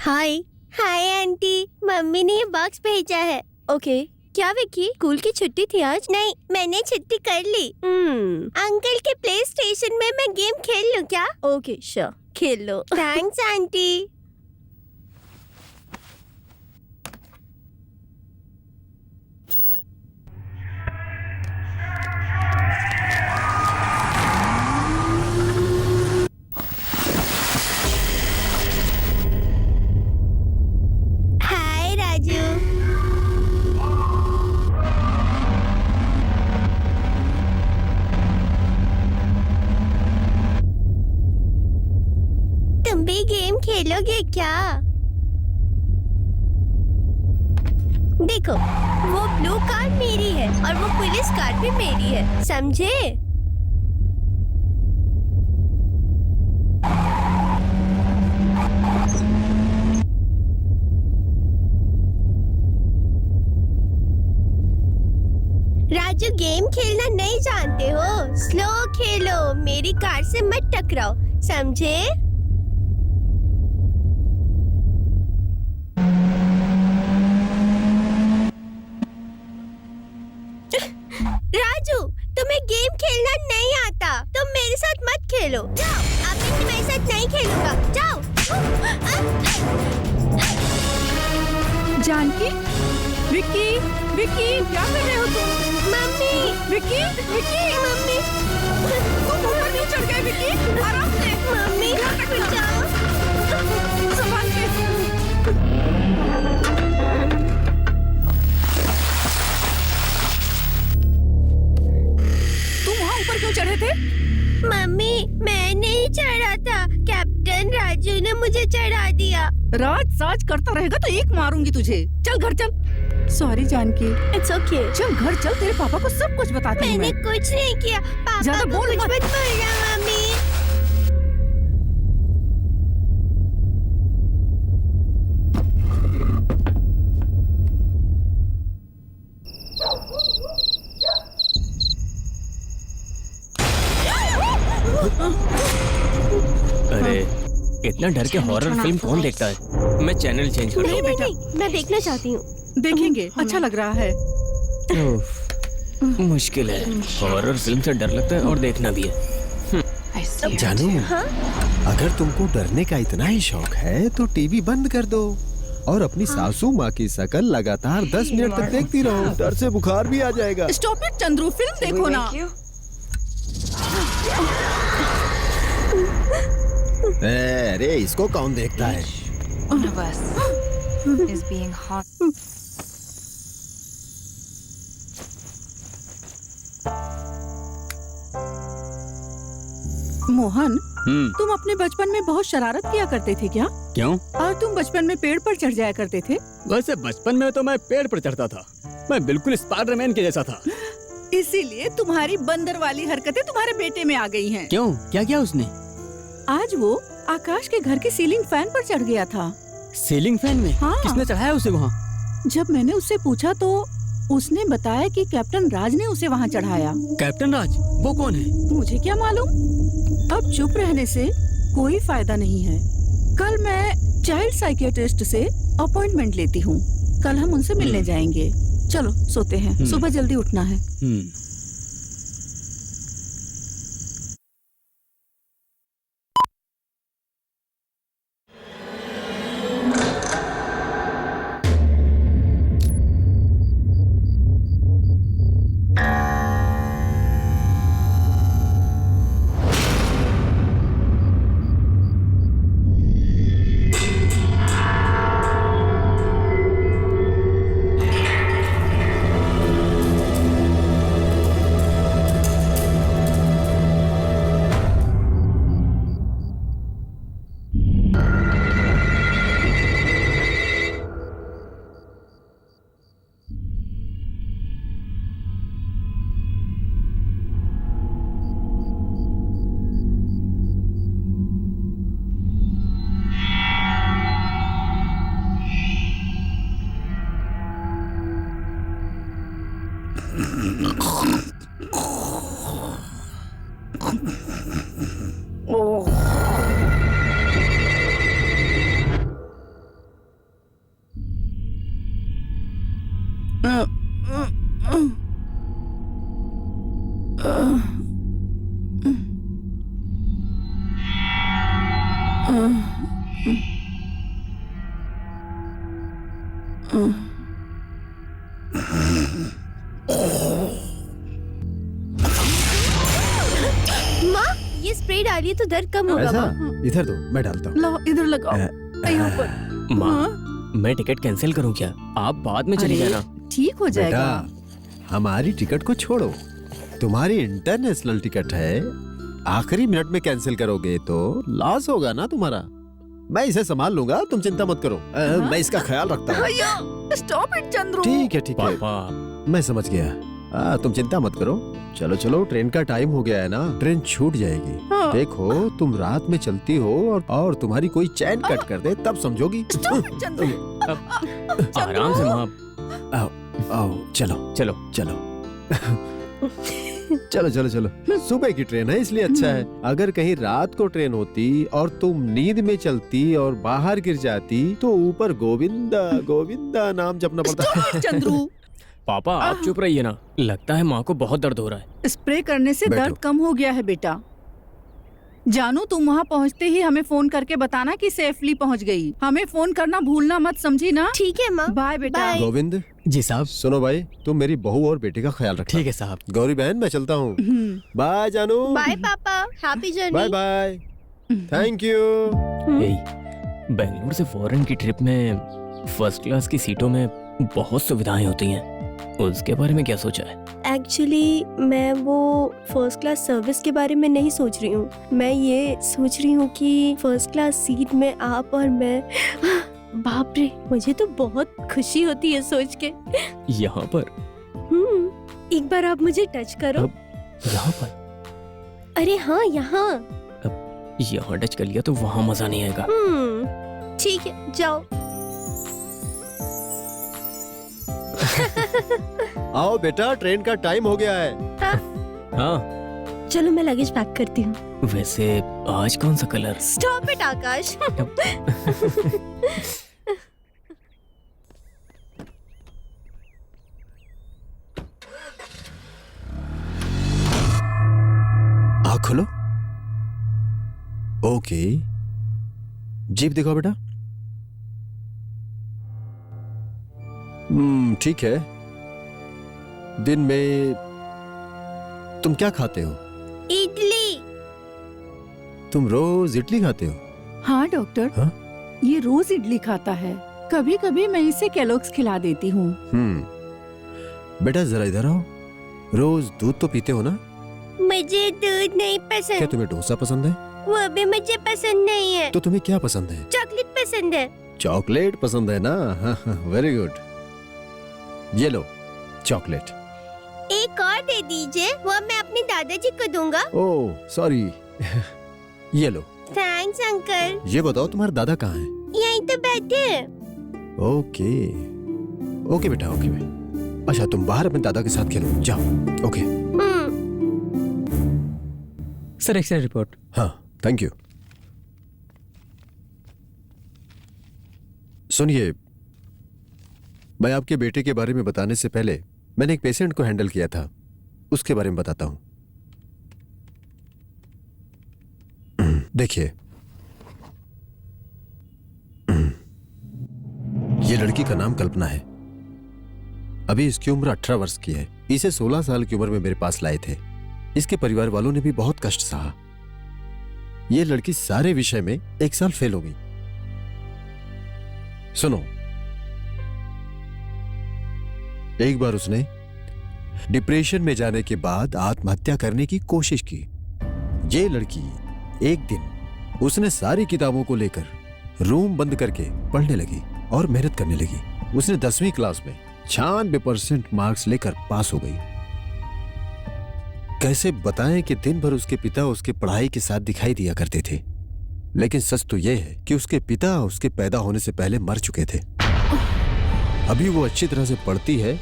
हाय। Hi aunty, mummy ने ये box भेजा है। ओके। क्या विक्की, स्कूल की छुट्टी थी आज? नहीं, मैंने छुट्टी कर ली। अंकल के प्ले स्टेशन में मैं गेम खेल लूं क्या? ओके श्योर, खेल लो। Thanks aunty. हाय राजू। तुम भी गेम खेलोगे क्या? देखो, वो ब्लू कार मेरी है और वो पुलिस कार भी मेरी है, समझे? राजू, गेम खेलना नहीं जानते हो? स्लो खेलो, मेरी कार से मत टकराओ, समझे? राजू, तुम्हें गेम खेलना नहीं आता, तुम मेरे साथ मत खेलो। जाओ, अब मैं तुम्हारे साथ नहीं खेलूंगा, जाओ। जानकी, विक्की, विक्की, क्या कर रहे हो तुम? मम्मी, विक्की, विक्की, मम्मी, तुम ऊपर क्यों चढ़ गए विक्की? आराम से। मम्मी, जाओ। संभाल के। तुम वहाँ ऊपर क्यों चढ़े थे? मम्मी, मैं नहीं चढ़ा था, कैप्टन राजू ने मुझे चढ़ा दिया। राज साज करता रहेगा तो एक मारूंगी तुझे। चल घर चल। सॉरी जानकी। It's okay. चल घर चल, तेरे पापा को सब कुछ बताती हूँ मैंने मैं। कुछ नहीं किया, पापा ज्यादा को बोल कुछ मत। मत बोलना मम्मी। अरे इतना डर के हॉरर फिल्म कौन देखता है? मैं चैनल चेंज कर नहीं दूँ। नहीं नहीं, मैं देखना चाहती हूँ। देखेंगे, अच्छा लग रहा है। मुश्किल है, हॉरर फिल्म से डर लगता है और देखना भी है। जानू, हाँ? अगर तुमको डरने का इतना ही शौक है तो टीवी बंद कर दो और अपनी सासू माँ की शकल लगातार 10 मिनट तक देखती रहो। डर से बुखार भी आ जाएगा। स्टॉप इट चंद्रू, फिल्म देखो ना। अरे इसको कौन देखता है? One of us is being hot. Mohan, तुम अपने बचपन में बहुत शरारत किया करते थे क्या? क्यों? और तुम बचपन में पेड़ पर चढ़ जाया करते थे? वैसे बचपन में तो मैं पेड़ पर चढ़ता था। मैं बिल्कुल स्पाइडरमैन के जैसा था। इसीलिए तुम्हारी बंदर वाली हरकतें तुम्हारे बेटे में आ गई हैं। क्यों? क्या किया उसने? आज वो आकाश के घर के सीलिंग फैन पर चढ़ गया था। सीलिंग फैन में? हाँ। किसने चढ़ाया उसे वहाँ? जब मैंने उससे पूछा तो उसने बताया कि कैप्टन राज ने उसे वहाँ चढ़ाया। कैप्टन राज? वो कौन है? मुझे क्या मालूम। अब चुप रहने से कोई फायदा नहीं है। कल मैं चाइल्ड साइकियाट्रिस्ट से अपॉइंटमेंट लेती हूँ। कल हम उनसे मिलने जाएंगे। चलो सोते हैं, सुबह जल्दी उठना है। माँ, ये स्प्रे डालिए तो दर्द कम होगा। ऐसा माँ, इधर दो, मैं डालता हूँ। लाओ इधर लगाओ, यहाँ पर। माँ हाँ? मैं टिकट कैंसिल करूँ क्या? आप बाद में चली अरे, जाना। ठीक हो जाएगा। बेटा, हमारी टिकट को छोड़ो, तुम्हारी इंटरनेशनल टिकट है। आखिरी मिनट में कैंसिल करोगे तो लॉस होगा ना तुम्हारा। मैं इसे संभाल लूंगा, तुम चिंता मत करो। मैं इसका ख्याल रखता हूँ। भैया स्टॉप इट चंद्रू। ठीक है ठीक है, पापा मैं समझ गया। तुम चिंता मत करो। चलो चलो, ट्रेन का टाइम हो गया है ना, ट्रेन छूट जाएगी। हाँ। देखो तुम रात में चलती हो और तुम्हारी कोई चैन कट कर दे तब समझोगी। Stop it Chandru. आराम से माँ। आओ चलो चलो चलो चलो चलो चलो। सुबह की ट्रेन है इसलिए अच्छा है। अगर कहीं रात को ट्रेन होती और तुम नींद में चलती और बाहर गिर जाती तो ऊपर गोविंदा गोविंदा नाम जपना पड़ता। Stop it Chandru. पापा आप चुप रहिए ना। लगता है माँ को बहुत दर्द हो रहा है। स्प्रे करने से बैठो। दर्द कम हो गया है बेटा। जानू तुम वहाँ पहुँचते ही हमें फोन करके बताना कि सेफली पहुँच गई। हमें फोन करना भूलना मत, समझी ना। ठीक है माँ। बाय बेटा। बाय। गोविंद जी साहब। सुनो भाई, तुम मेरी बहू और बेटे का ख्याल रखना। ठीक है साहब। गौरी बहन मैं चलता हूँ। बाय जानू। बाय पापा, happy bye journey. Bye, thank you. यही बेंगलुरु से फॉरेन की ट्रिप में फर्स्ट क्लास की सीटों में बहुत सुविधाएं होती हैं। उसके बारे में क्या सोचा है? एक्चुअली मैं वो फर्स्ट क्लास सर्विस के बारे में नहीं सोच रही हूँ। मैं ये सोच रही हूँ कि फर्स्ट क्लास सीट में आप और मैं। बाप रे, मुझे तो बहुत खुशी होती है सोच के। यहाँ पर? एक बार आप मुझे टच करो। यहाँ पर? अरे हाँ, यहाँ। यहाँ टच कर लिया तो वहाँ मजा नहीं आएगा। ठीक है, जाओ। आओ बेटा, ट्रेन का टाइम हो गया है। हाँ चलो मैं लगेज पैक करती हूँ। वैसे आज कौन सा कलर? स्टॉप इट आकाश। आँख खोलो। ओके, जीप दिखाओ बेटा। ठीक है। दिन में तुम क्या खाते हो? इडली। तुम रोज इडली खाते हो? हाँ डॉक्टर, हाँ? ये रोज इडली खाता है। कभी कभी मैं इसे केलॉग्स खिला देती हूँ। बेटा जरा इधर आओ। रोज दूध तो पीते हो ना? मुझे दूध नहीं क्या पसंद। तुम्हें डोसा पसंद है? वो भी मुझे पसंद नहीं है। तो तुम्हें क्या पसंद है? चॉकलेट पसंद है। चॉकलेट पसंद है ना? Very good. ये लो चॉकलेट। एक और दे दीजिए, वो मैं अपने दादाजी को दूंगा। Oh sorry. ये लो। Thanks uncle. ये बताओ तुम्हारे दादा कहाँ हैं? यहीं तो बैठे हैं। ओके ओके बेटा, ओके। अच्छा तुम बाहर अपने दादा के साथ खेलो, जाओ। ओके। Sir x-ray report. हाँ थैंक यू। सुनिए, मैं आपके बेटे के बारे में बताने से पहले मैंने एक पेशेंट को हैंडल किया था, उसके बारे में बताता हूं। देखिए, ये लड़की का नाम कल्पना है। अभी इसकी उम्र 18 वर्ष की है। इसे 16 साल की उम्र में मेरे पास लाए थे। इसके परिवार वालों ने भी बहुत कष्ट सहा। ये लड़की सारे विषय में 1 साल फेल हो गई। सुनो, एक बार उसने डिप्रेशन में जाने के बाद आत्महत्या करने की कोशिश की। ये लड़की एक दिन उसने सारी किताबों को लेकर रूम बंद करके पढ़ने लगी और मेहनत करने लगी। उसने 10वीं क्लास में 96% मार्क्स लेकर पास हो गई। कैसे बताएं कि दिन भर उसके पिता उसके पढ़ाई के साथ दिखाई दिया करते थे, लेकिन सच तो यह है कि उसके पिता उसके पैदा होने से पहले मर चुके थे। अभी वो अच्छी तरह से पढ़ती है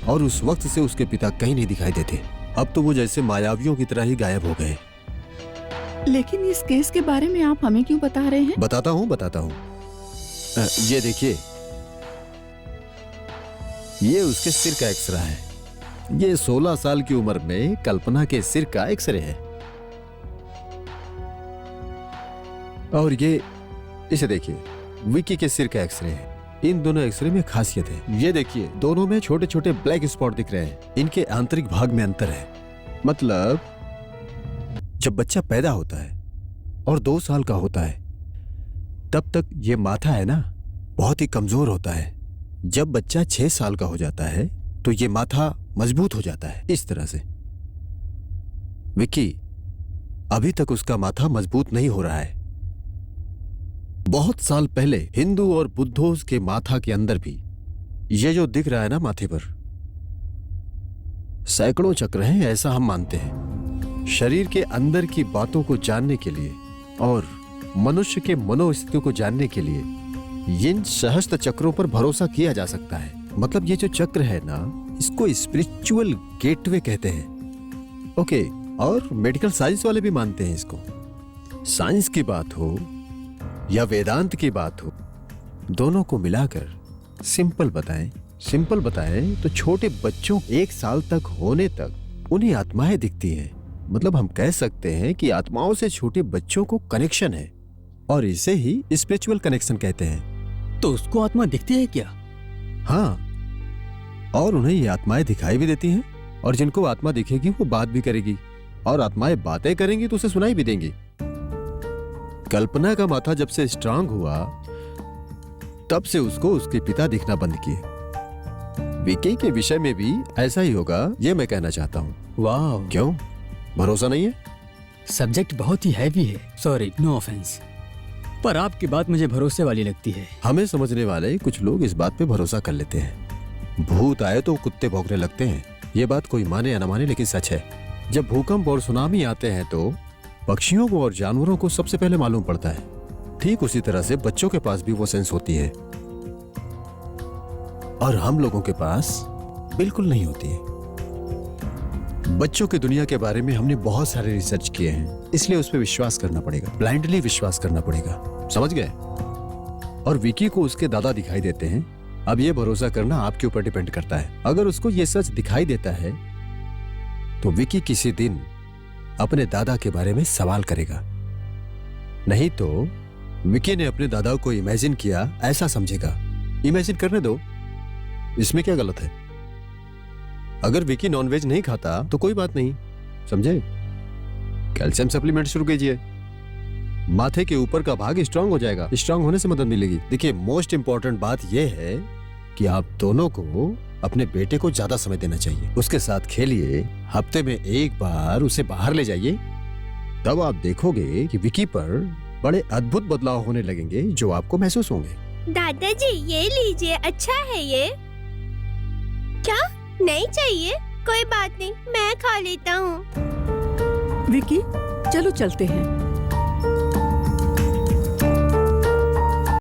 और उस वक्त से उसके पिता कहीं नहीं दिखाई देते। अब तो वो जैसे मायावियों की तरह ही गायब हो गए। लेकिन इस केस के बारे में आप हमें क्यों बता रहे हैं? बताता हूं। ये देखिए, ये उसके सिर का एक्सरे है। ये 16 साल की उम्र में कल्पना के सिर का एक्सरे है। और ये इसे देखिए, विकी के सिर का एक्सरे है। इन दोनों एक्सरे में खासियत है। ये देखिए, दोनों में छोटे छोटे ब्लैक स्पॉट दिख रहे हैं। इनके आंतरिक भाग में अंतर है। मतलब जब बच्चा पैदा होता है और 2 साल का होता है, तब तक ये माथा है ना, बहुत ही कमजोर होता है। जब बच्चा 6 साल का हो जाता है तो ये माथा मजबूत हो जाता है। इस तरह से विकी, अभी तक उसका माथा मजबूत नहीं हो रहा है। बहुत साल पहले हिंदू और बुद्धों के माथा के अंदर भी ये जो दिख रहा है ना माथे पर, सैकड़ों चक्र हैं, ऐसा हम मानते हैं। शरीर के अंदर की बातों को जानने के लिए और मनुष्य के मनोस्थिति को जानने के लिए इन सहस्त्र चक्रों पर भरोसा किया जा सकता है। मतलब ये जो चक्र है ना, इसको स्पिरिचुअल गेटवे कहते हैं। ओके, और मेडिकल साइंस वाले भी मानते हैं इसको। साइंस की बात हो या वेदांत की बात हो, दोनों को मिलाकर सिंपल बताएं तो छोटे बच्चों 1 साल तक होने तक उन्हें आत्माएं दिखती हैं। मतलब हम कह सकते हैं कि आत्माओं से छोटे बच्चों को कनेक्शन है, और इसे ही स्पिरिचुअल कनेक्शन कहते हैं। तो उसको आत्मा दिखती है क्या? हाँ, और उन्हें ये आत्माएं दिखाई भी देती हैं, और जिनको आत्मा दिखेगी वो बात भी करेगी, और आत्माएं बातें करेंगी तो उसे सुनाई भी देंगी। कल्पना का माथा जब से स्ट्रांग हुआ, तब से उसको उसके पिता दिखना बंद किए। विकी के विषय में भी ऐसा ही होगा, ये मैं कहना चाहता हूँ। वाह, क्यों, भरोसा नहीं है? सब्जेक्ट बहुत ही हैवी है। सॉरी, नो ऑफेंस, पर आपकी बात मुझे भरोसे वाली लगती है। हमें समझने वाले कुछ लोग इस बात पे भरोसा कर लेते हैं। भूत आए तो कुत्ते भौंकने लगते हैं। ये बात कोई माने या न माने, लेकिन सच है। जब भूकंप और सुनामी आते हैं तो पक्षियों को और जानवरों को सबसे पहले मालूम पड़ता है। ठीक उसी तरह से बच्चों के पास भी वो सेंस होती है, और हम लोगों के पास बिल्कुल नहीं होती है। बच्चों की दुनिया के बारे में हमने बहुत सारे रिसर्च किए हैं, इसलिए उस पर विश्वास करना पड़ेगा, ब्लाइंडली विश्वास करना पड़ेगा। समझ गए? और विकी को उसके दादा दिखाई देते हैं। अब ये भरोसा करना आपके ऊपर डिपेंड करता है। अगर उसको ये सच दिखाई देता है तो विकी किसी दिन अपने दादा के बारे में सवाल करेगा। नहीं तो विकी ने अपने दादा को इमेजिन किया ऐसा समझेगा। इमेजिन करने दो, इसमें क्या गलत है? अगर विकी नॉनवेज नहीं खाता तो कोई बात नहीं, समझे? कैल्शियम सप्लीमेंट शुरू कीजिए, माथे के ऊपर का भाग स्ट्रांग हो जाएगा, स्ट्रांग होने से मदद मिलेगी। देखिए, मोस्ट इंपॉर्टेंट बात यह है कि आप दोनों को अपने बेटे को ज्यादा समय देना चाहिए। उसके साथ खेलिए, हफ्ते में 1 बार उसे बाहर ले जाइए। तब आप देखोगे कि विकी पर बड़े अद्भुत बदलाव होने लगेंगे जो आपको महसूस होंगे। दादाजी ये लीजिए, अच्छा है ये। क्या नहीं चाहिए? कोई बात नहीं, मैं खा लेता हूँ। विकी, चलो चलते हैं।